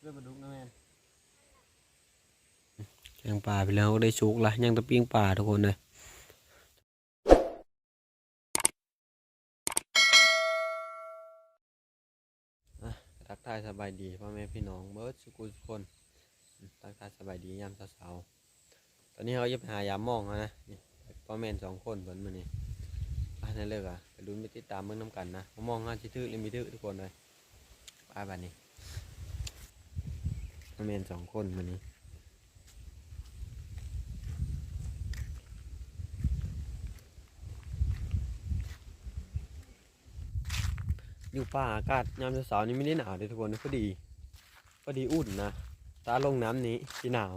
เรื่องปลาดุกนะแม่แกงป่าไปแล้วก็ได้ชุกละยังตะปิ้งป่าทุกคนเลยทักทายสบายดีพ่อแม่พี่น้องเบิร์ดสุกุลทุกคนทักทายสบายดียามเช้าตอนนี้เขาจะไปหายามมองนะนี่พ่อแม่2 คนเหมือนมันนี่นั่นเลยอ่ะไปลุ้นไปติดตามเมื่อน้ำกันนะมองชิทื่อเลยมีทื่อทุกคนเลยไปบ้านนี้พ่อแม่2 คนมันนี้อยู่ป่าอากาศยามเช้านี้ไม่ได้หนาวเลยทุกคนพอดีอุ่นนะตาลงน้ำนี้ที่หนาว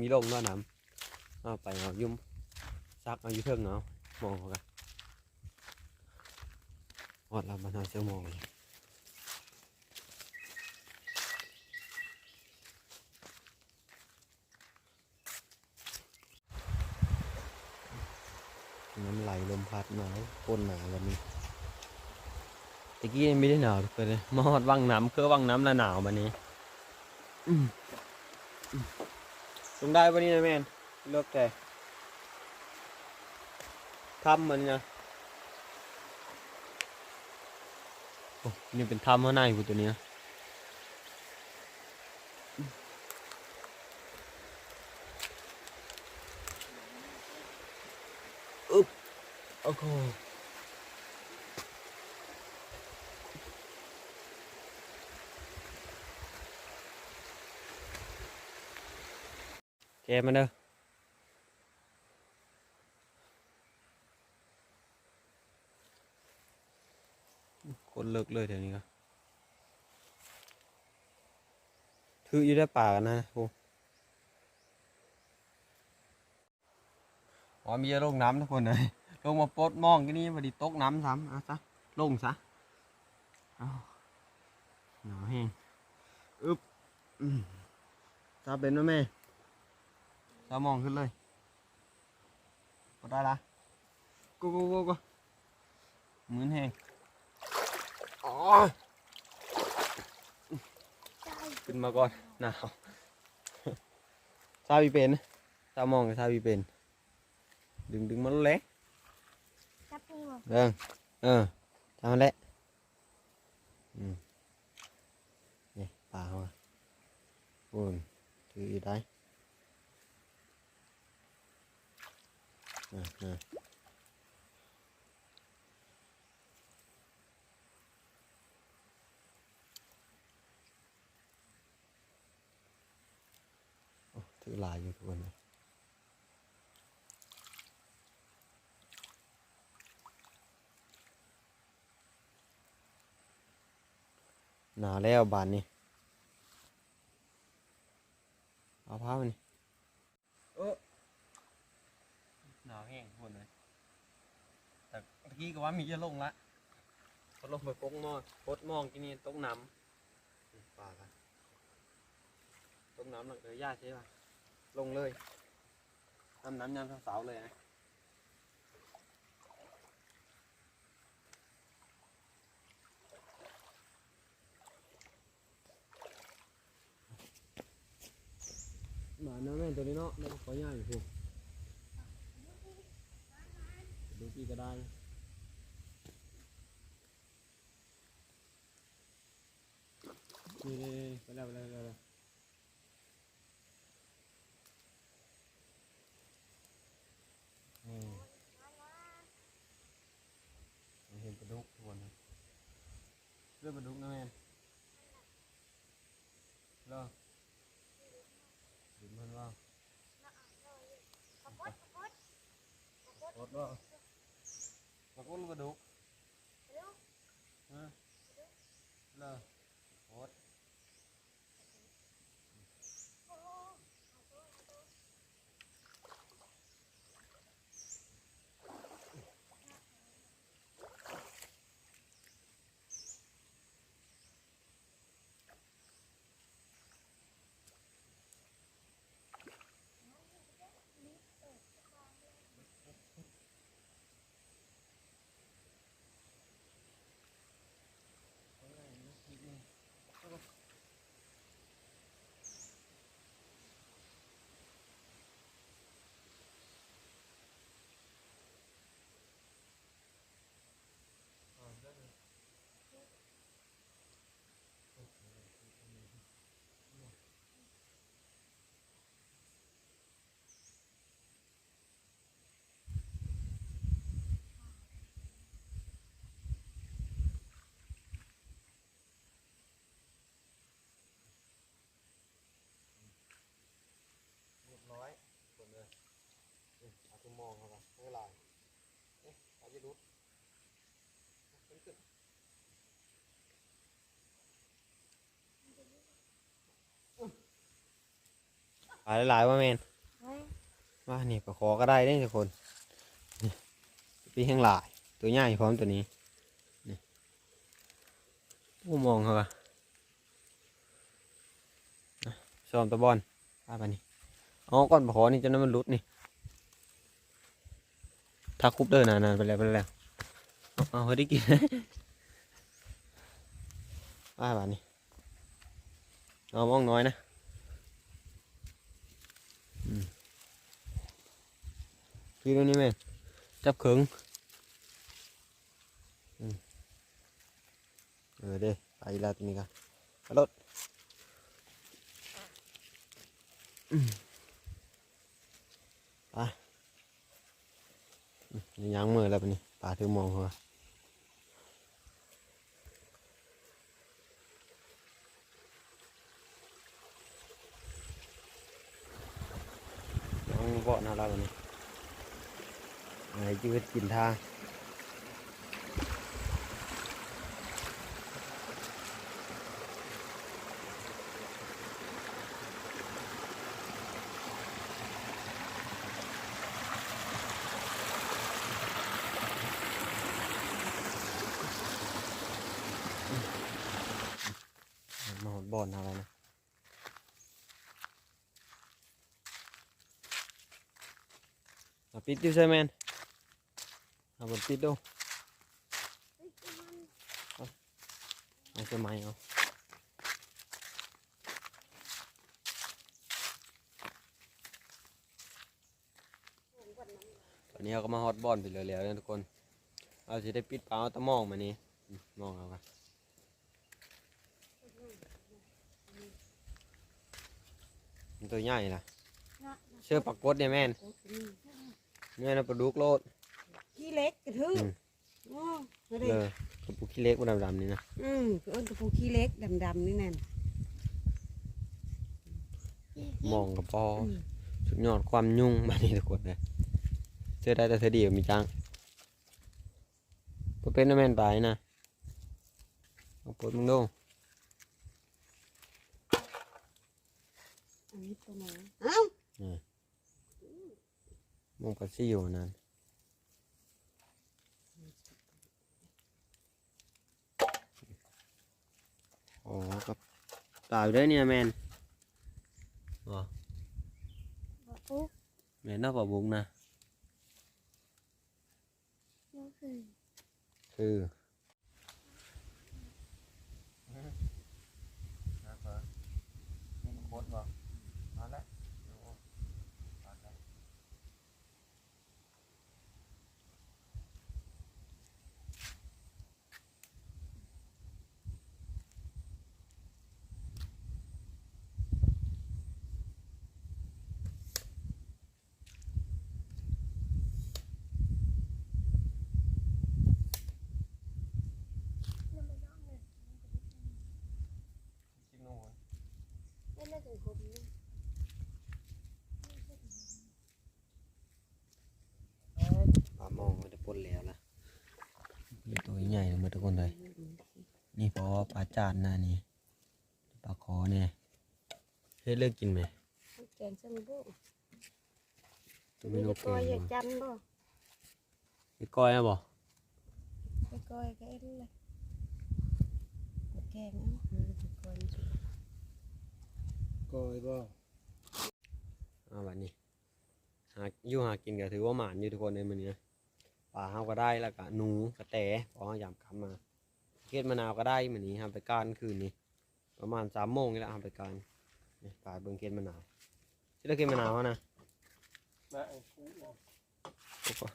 มีลงว่าน้ำเอาไปเอายุ่มซักเอาอยู่เทิงเนาะมองเขากันอดเราบันเอาเสื้อมองน้ำไหลลมพัดหนาวก้นหนาววันนี้ตะกี้ไม่ได้หนาวเลยมาหอดวังน้ำวังน้ำละหนาววันนี้ลงได้วันนี้นะแม่เลิกแต่ทำมันนะโอ้นี่เป็นถ้ำข้างในกูตัวนี้อึ๊บโอ้โหแกมาเด้อคนเลิกเลยเดี๋ยวนี้ก็ถืออยู่ได้ป่ากันนะโอ้มีจะลงน้ำทุกคนเลยลงมาปดมองที่นี่พอดีตกน้ำซ้ำซะลงซะหนาวแห้งอึ๊บซาเป็นไหมแม่ซามองขึ้นเลยกดได้ละกูมือนแห้งขึ้นมาก่อนหนาวซาบีเป็นซามองกับซาบีเป็นดึงมันเล็กทำมันเละนี่ปลาเขาโอ้ยถืออยู่ได้ถือลายอยู่ทุกคนเลยหนาวแล้วบานนี้เอาผ้ามันหนาวแห้งทุกคนเลยแต่เมื่อกี้ก็ว่ามีจะลงละพอลงไปปดมองที่นี่ตกน้ำปลากันตกน้ำหลังเลยยากใช่ป่ะลงเลยน้ำยำสาวเลยนะหมาเนื้อแม่ตัวนี้เนาะแล้วก็ขอย่าอยู่พวกดูพี่ก็ได้นี่ไปแล้วเห็นปลาดุกทุกคนนะเรื่องปลาดุกนะแม่เลิกดูมันว่าโคตรว่าปลาดุกปลาดุกเลิกโคตร ปลาหลายๆว่าแมนว่านี่ปลาคอก็ได้เด้ทุกคนนี่ปีแห้งหลายตัวใหญ่พร้อมตัวนี้นี่ผู้มองเขาอะซ้อมตะบอลป้าไปนี่อ๋อก้อนปลาคอนี่จนนั้นมันรุดนี่ถ้าคุบเดินนานๆไปแล้วเอาเฮ้ยได้กินป้าบ้านนี่เอามองน้อยนะพี่ดูนี่แม่จับขึงเด้ไปแล้วตัวนี้กันกระโดดไปยังมือแล้วปนี่ป่าถือมองเขาน้องเบาะน่ารักนี่ไอ้จืดกินทางมาหดบ่อนอะไรนะปิดดิใช่ไหมเอาบนปิดดูเอาใช่ไหมเอาตอนนี้เราก็มาฮอตบอลไปเลยแล้วทุกคนเราจะได้ปิดเปล่าตะมองมานี่มองเอากันตัวใหญ่นะเชื่อปักกดเนี่ยแม่นแม่นปลาดุกโลด ขี้เล็กกระทืบกระปุกขี้เล็กมันดำๆนี่นะคืออ้นกระปูขี้เล็กดำๆนี่นั่นมองกับพอสุดยอดความยุ่งมานี่ทุกคนเลยเชื่อได้แต่เธอดีมีจังพอเป็นน้ำแม่นตายนะเอาปวดมึงดูอันนี้ตัวไหนเอ้ามองปลาซี่อยู่นั่นโอ้กับตายด้วยเนี่ยแมนว้าแมนน่าปลาบุกนะคือโคตรบ่มาแล้วปลามองมันจะปนแล้วล่ะตัวใหญ่มาทุกคนเลยนี่เพราะปลาจานนะนี่ปลาคอเนี่ยเฮ้ยเลิกกินไหมแกงเส้นบุ้งไม่รู้ก้อยจันบ่ไปก้อยนะบ่ไปก้อยก็เอ็นเลยแกงก้อยบ่วันนี้หากินก็ถือว่าหมานอยู่ทุกคนในมื้อนี้ปลาเฮาก็ได้แล้วก็หนูกระแตพอเฮายามกลับมาเกล็ดมะนาวก็ได้มื้อนี้ทำไปการคืนนี้ประมาณ3 โมงนี่แหละทำไปการนี่ปลาเบิ่งเกล็ดมะนาวชื่อเกล็ดมะนาวนะ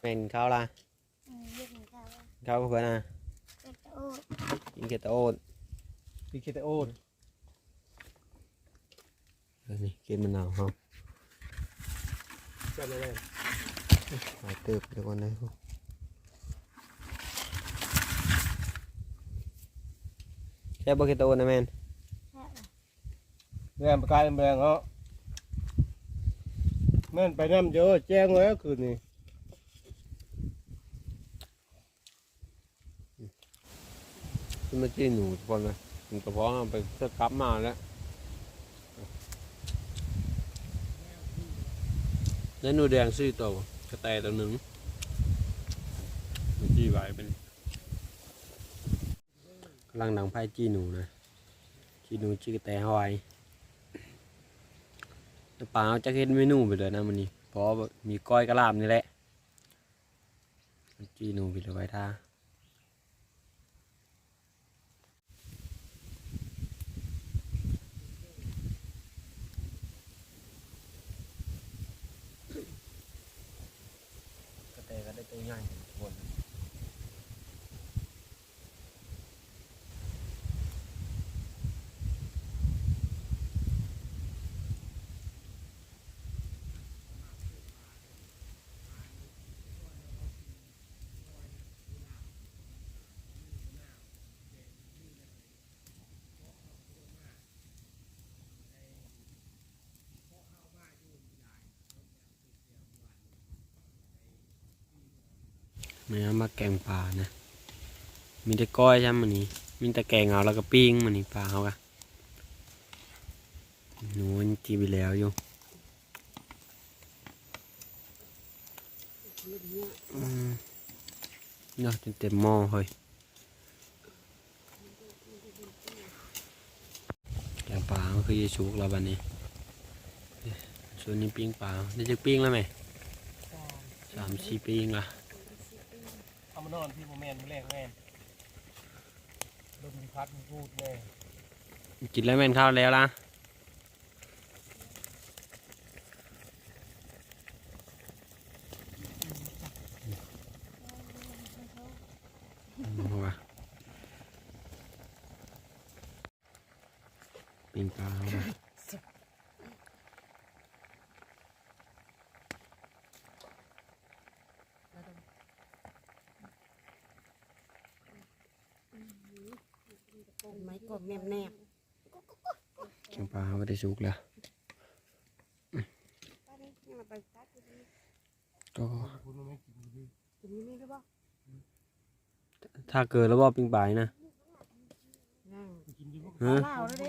เป็นข้าวละข้าวเพื่อนนะกินเกล็ดตะโอ๊ตพี่คิดแต่โอ๊ตนี่เกล็ดมะนาวครับจับเลยหายเติบทุกคนเลยแค่บอกเกล็ดตะโอ๊ตนะแมนแรงประกายแรงเหรอแม่นไปน้ำเยอะแจ้งไว้คืนนี้ ขึ้นมาจี้หนูทุกคนเลยมันกระเพาะเอาไปเสื้อกลับมาแล้วแล้วหนูแดงซื้อตัวกระแตตัวหนึ่งมันจี้ไว้เป็นกำลังดังไพ่จี้หนูนะจี้หนูจี้กระแตเอาไว้ปลาเอาจะเห็นเมนูไปเลยนะมันนี่เพราะมีก้อยกระลาบนี่แหละจี้หนูไปเลยไว้ท่าก็ได้ตัวใหญ่บนเนี่ยมาแกงปลานะมีแต่ก้อยใช่ไหมนี่มีแต่แกงเอาแล้วก็ปิ้งมันนี่ปลาเขาอะหนูมันจีไปแล้วอยู่เนาะเต็มหม้อเลยแกงปลาก็คือจะชุกแล้วบัดนี้ส่วนนี้ปิ้งปลาได้จะปิ้งแล้วไหม3-4ปิ้งละ เอามานอนที่โมเมนต์แรกแม่นลมพัดมันพูดเลย กินแล้วแม่นข้าวแล้วล่ะปิ้งปลาเอาไป ไม้กบแนบ แกงปลาไม่ได้สุกแล้วก็ถ้าเกิดแล้วว่าปิ้งปลานะฮะ เศร้าแล้วเด้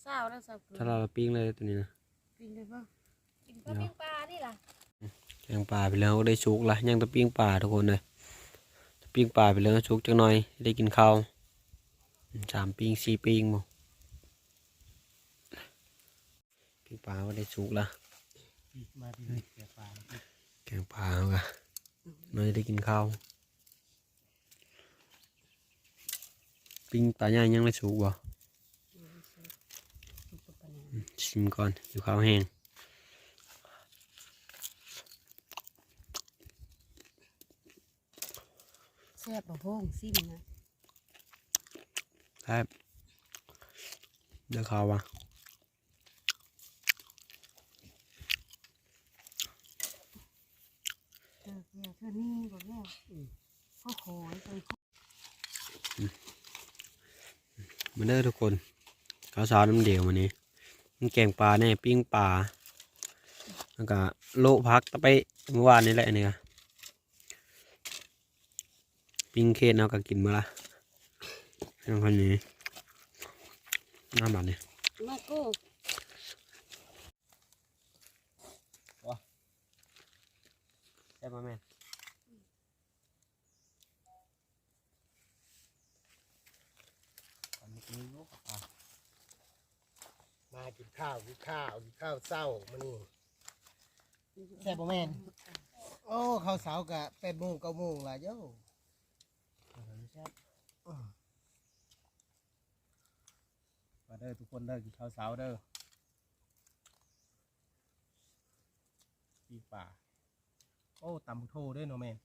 เศร้าแล้วเศร้า ถ้าเราปิ้งเลยตัวนี้นะ กินเลยป่ะกินปิ้งปลานี่ล่ะ แกงปลาไปแล้วก็ได้สุกละยังต้องปิ้งปลาทุกคนเลยปิ้งปลาไปแล้วสุกจังหน่อยได้กินข้าว3 ปิ้ง 4 ปิ้งมั้งปิ้งปลาก็ได้สุกละแกงปลาเอากะน้อยได้กินข้าวปิ้งปลาใหญ่ยังได้สุกบ่ชิมก่อนอยู่ข้าวแห้ง แซ่บบ่พงซิมนะครับ เดี๋ยวข้าวว่ะ เธอนี่บ่แล้วข้าวโขยไป มาเด้อทุกคนข้าวสารน้ำเดียววันนี้มันแกงปลาเนี่ยปิ้งปลาแล้วก็โลพักตะไปเมื่อวานนี้แหละเนี่ยปิ้งเคนเอาก็กินมาละอย่างคนนี้น้ำมันเนี่ย มากู ใช่ไหมแม่มากินข้าวเศร้ามานี่แซ่บบ่แม่นโอ้ข้าวเสากะ8 โมง 9 โมงล่ะโย่มาเด้อทุกคนเด้อกินข้าวเสาเด้อปีป่าโอ้ตำโทเด้อเนาะแม่น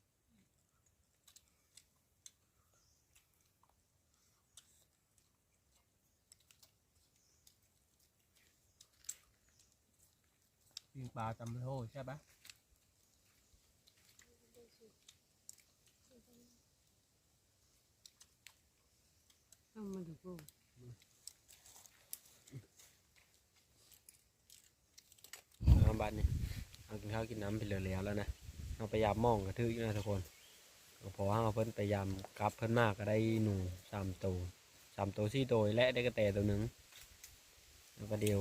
ปีป่าตำโทใช่ปะ เอามาดูกู น้ำบันนี่เอากินข้าวกินน้ำไปเหลือแล้วนะเอาไปยาบมองกระทืบอยู่นะทุกคน พอเอาเพิ่นไปยามกลับเพิ่นมากก็ได้หนู3 ตัว3 ตัว4 ตัวและได้กระแตตัวหนึงแล้วก็เดียว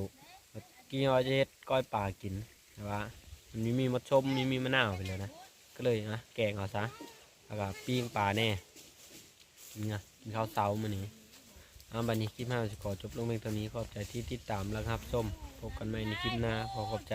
เมื่อกี้ว่าจะเฮ็ดก้อยปลากินแต่ว่ามันมีมะชมมีมะนาวไปเลยนะก็เลยนะแกงเอาซะแล้วก็ปิ้งปลาแน่กินข้าวเช้ามื้อนี้บัดนี้คลิป5จะขอจบลงเพียงเท่านี้ขอบใจที่ติดตามแล้วครับส้มพบกันใหม่ในคลิปหน้าขอบใจ